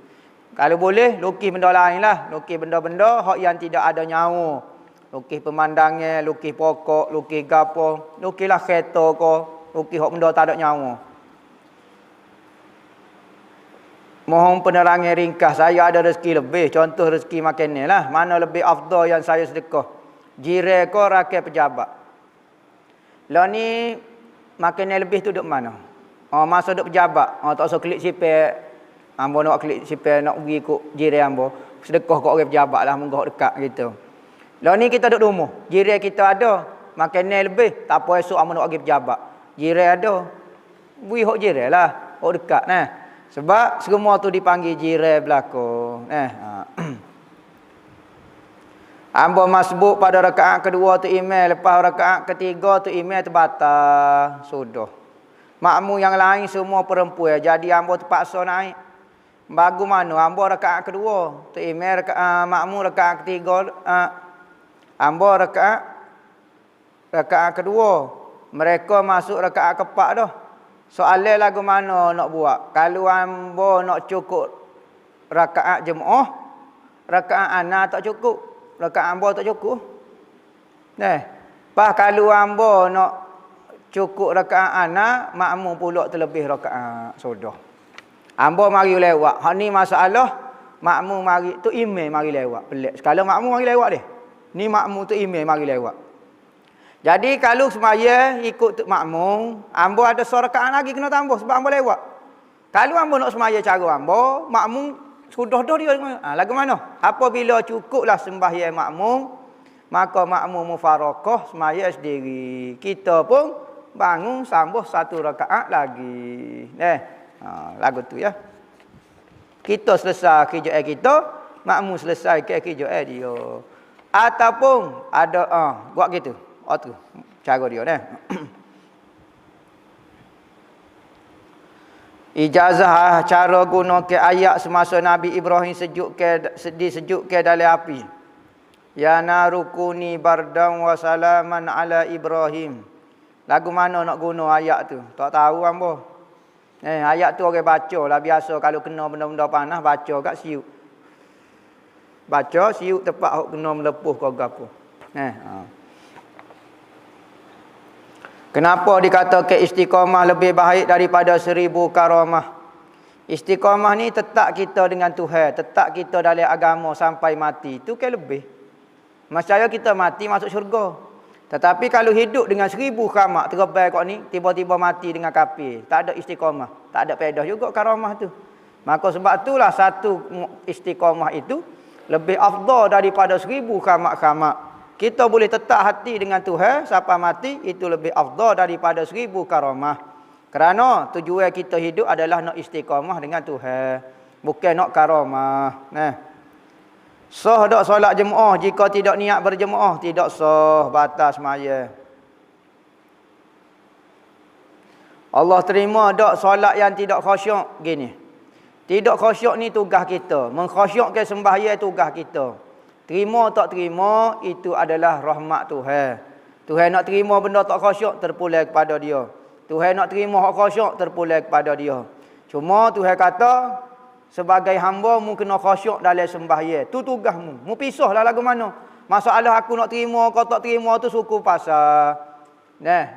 Kalau boleh, lukis benda lain lah. Lukis benda-benda hak yang tidak ada nyawa. Lukis pemandangan, lukis pokok, lukis gapo. Lukislah kereta ke. Lukis hak benda tak ada nyawa. Mohon penerangan ringkas. Saya ada rezeki lebih. Contoh rezeki makan ni lah. Mana lebih afdal yang saya sedekah? Jiran ke rakyat pejabat? Lah ni makan ni lebih tu duduk mana? Masa duduk pejabat. Tak usah klik sipir. Ambo nak klik sipir nak pergi ikut jiran ambo. Sedekah kat orang pejabat lah. Menggah dekat gitu. Lah ni kita duduk rumah. Jiran kita ada. Makan ni lebih. Tak apa esok ambo nak pergi pejabat. Jiran ada. Bui hok jiran lah. Hok dekat nah. Sebab semua tu dipanggil jiran belakang. Ambo masbuk pada rakaat kedua tu email. Lepas rakaat ketiga tu email terbatal. Sudah. Makmum yang lain semua perempuan. Jadi ambo terpaksa naik. Bagu mana? Ambo rakaat kedua. Tu email makmum rakaat ketiga. Ambo rakaat kedua. Mereka masuk rakaat keempat dah. Soalan lagu mana nak buat? Kalau ambo nak cukup rakaat jemaah, rakaat ana tak cukup. Rakaat ambo tak cukup. Pas kalau ambo nak cukup rakaat ana, makmum pula terlebih rakaat sudah. Ambo mari lewat. Hak ni masalah makmum mari tu imam mari lewat. Pelik. Sekali makmum mari lewat dia. Ni makmum tu imam mari lewat. Jadi kalau semaya ikut tu makmum, ambo ada rakaat lagi kena tambah sebab ambo lewat. Kalau ambo nak semaya cara ambo, makmum sudah dah dia. Lagu mana? Apabila cukuplah sembahyang makmum, maka makmum mufarakah semaya sendiri. Kita pun bangun sambung satu rakaat lagi. Lagu tu ya. Kita selesai kerjaan kita, makmum selesai kerjaan dia. Ataupun ada buat gitu. Tu cara dia Ijazah cara guna ke ayat semasa Nabi Ibrahim disejukkan dalam api. Ya narukuni bardan wa salaman ala Ibrahim. Lagu mana nak guna ayat tu? Tak tahu ambo. Ayat tu orang baca lah biasa kalau kena benda-benda panas baca kat siuk. Baca siuk tepat hok kena melepuh ke gapo. Kenapa dikatakan istiqamah lebih baik daripada 1000 karamah? Istiqamah ni tetap kita dengan Tuhan, tetap kita dalam agama sampai mati. Itu kan lebih. Maksudnya kita mati masuk syurga. Tetapi kalau hidup dengan 1000 karamah terbaik kau ni, tiba-tiba mati dengan kafir, tak ada istiqamah, tak ada faedah juga karamah tu. Maka sebab itulah satu istiqamah itu lebih afdal daripada 1000 karamah. Kita boleh tetap hati dengan Tuhan sampai mati, itu lebih afdal daripada 1000 karamah. Kerana tujuan kita hidup adalah nak istiqamah dengan Tuhan, bukan nak karamah. Sah tak solat jemaah jika tidak niat berjemaah? Tidak sah, batal semaya. Allah terima tak solat yang tidak khusyuk? Gini. Tidak khusyuk ni tugas kita. Mengkhusyukkan sembahyang tugas kita. Terima tak terima, itu adalah rahmat Tuhan. Tuhan nak terima benda tak khusyuk, terpulang kepada dia. Tuhan nak terima hak khusyuk, terpulang kepada dia. Cuma Tuhan kata, sebagai hamba, mu kena khusyuk dalam sembahyang. Tu tugasmu. Mu pisahlah lagu mana. Masalah aku nak terima, kau tak terima tu suku pasal.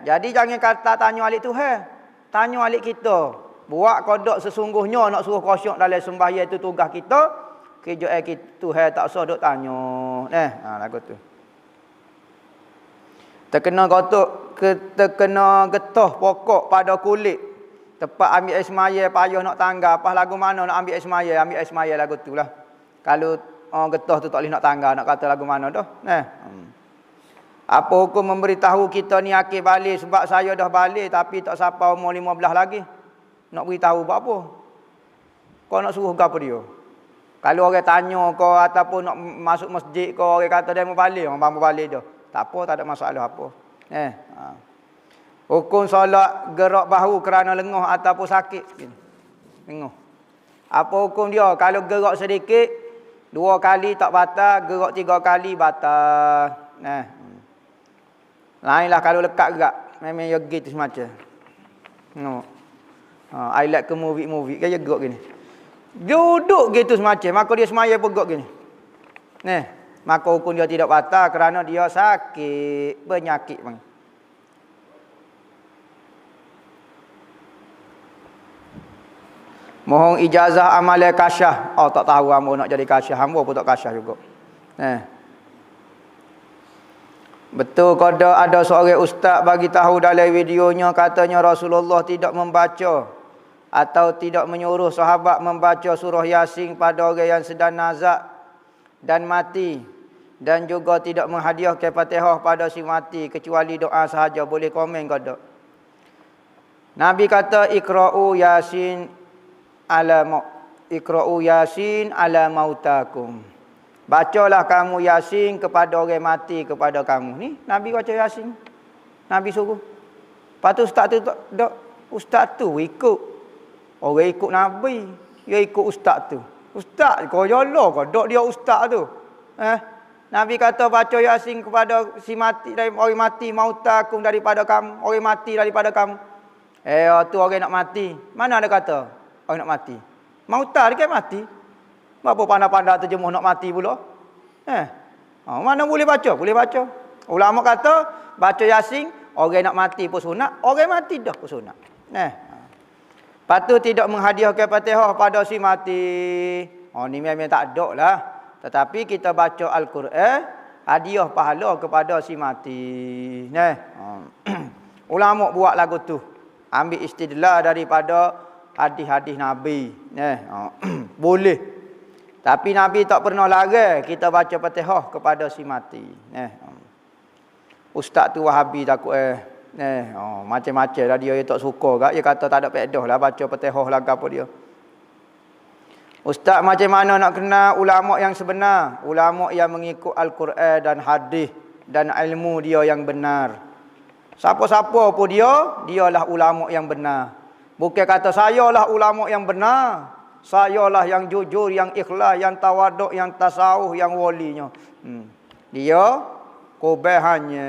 Jadi jangan kata tanya alik Tuhan. Tanya alik kita. Buat kodok sesungguhnya nak suruh khusyuk dalam sembahyang itu tugas kita. Kerjaan kita Tuhan tak usah duk tanya. Lagu tu. Terkena getah pokok pada kulit. Tepat ambil air semaya payah nak tangga. Pas lagu mana nak ambil air semaya? Ambil air semaya lagu tu lah. Kalau getah tu tak boleh nak tangga, nak kata lagu mana dah. Apa hukum memberitahu kita ni akhir balik sebab saya dah balik tapi tak sampai umur 15 lagi. Nak beritahu buat apa? Kau nak suruh apa dia? Kalau orang tanya kau ataupun nak masuk masjid kau, orang kata dia mau balik, orang mau balik dah. Tak apa, tak ada masalah apa. Hukum solat gerak bahu kerana lenguh ataupun sakit. Lenguh. Apa hukum dia? Kalau gerak sedikit, 2 kali tak batal, gerak 3 kali batal. Lainlah kalau lekat gerak. Memang ya gitu semacam. I like ke movie kaya gerak gini. Duduk gitu semacam, maka dia semaya pun gerak gini. Maka hukum dia tidak batal kerana dia sakit, penyakit bang. Mohon ijazah amalan kasyah. Oh, tak tahu hamba nak jadi kasyah, hamba pun tak kasyah juga. Betul ada seorang ustaz bagi tahu dalam videonya, katanya Rasulullah tidak membaca atau tidak menyuruh sahabat membaca surah Yasin pada orang yang sedang nazak dan mati, dan juga tidak menghadiahkan Fatihah pada si mati kecuali doa sahaja. Boleh komen ke tak? Nabi kata iqra'u Yasin ala mautakum. Bacalah kamu Yasin kepada orang mati kepada kamu. Ni Nabi baca Yasin. Nabi suruh. Lepas tu ustaz tu ikut. Orang ikut Nabi, dia ikut ustaz tu. Ustaz kau jolo kau dok dia ustaz tu. Nabi kata baca Yasin kepada si mati dari orang mati, mautakum daripada kamu, orang mati daripada kamu. Tu orang nak mati. Mana ada kata orang nak mati? Mauta dia kan mati. Apa pandai-pandai terjemuh nak mati pula? Mana boleh baca? Boleh baca. Ulama kata baca Yasin, orang nak mati pun sunat, orang mati dah pun sunat. Patut tidak menghadiahkan Fatihah pada si mati. Ni memang tak ada lah. Tetapi kita baca Al-Quran, hadiah pahala kepada si mati. Ulama buat lagu tu. Ambil istidlal daripada hadis-hadis Nabi. Boleh. Tapi Nabi tak pernah larang kita baca Fatihah kepada si mati. Ustaz tu Wahabi takut macam-macam lah dia tak suka kak. Dia kata tak ada faedah lah baca Fatihah lah apa dia. Ustaz macam mana nak kenal ulama yang sebenar? Ulama yang mengikut Al-Quran dan hadis dan ilmu dia yang benar. Siapa-siapa pun dialah ulama yang benar. Bukan kata sayalah ulama yang benar. Sayalah yang jujur, yang ikhlas, yang tawaduk, yang tasawuf, yang walinya. Dia kobehannya.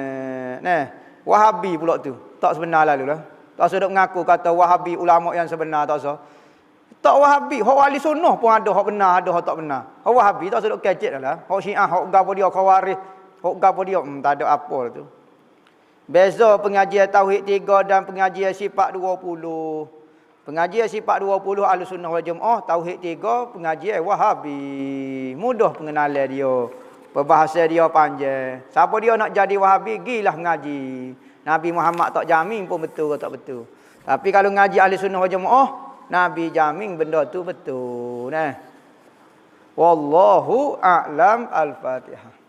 Wahabi pula tu. Tak sebenar lalu lah. Tak sedap mengaku kata Wahabi ulama yang sebenar, tak usah. Tak Wahabi, hak ahli sunnah pun ada hak benar, ada hak tak benar. Hak Wahabi tak sedap kecek lah. Hak Syiah, hak gapo dia Khawarij, hak gapo dia tak ada apa lah tu. Beza pengajian tauhid 3 dan pengajian sifat 20. Pengajian sifat 20 ahli sunnah wal jamaah, tauhid 3 pengajian Wahabi. Mudah pengenalan dia. Perbahasan dia panjang. Siapa dia nak jadi Wahabi, gilah ngaji. Nabi Muhammad tak jamin pun betul ke tak betul. Tapi kalau ngaji ahli sunnah wal jamaah, Nabi jamin benda tu betul. Wallahu a'lam. Al-Fatihah.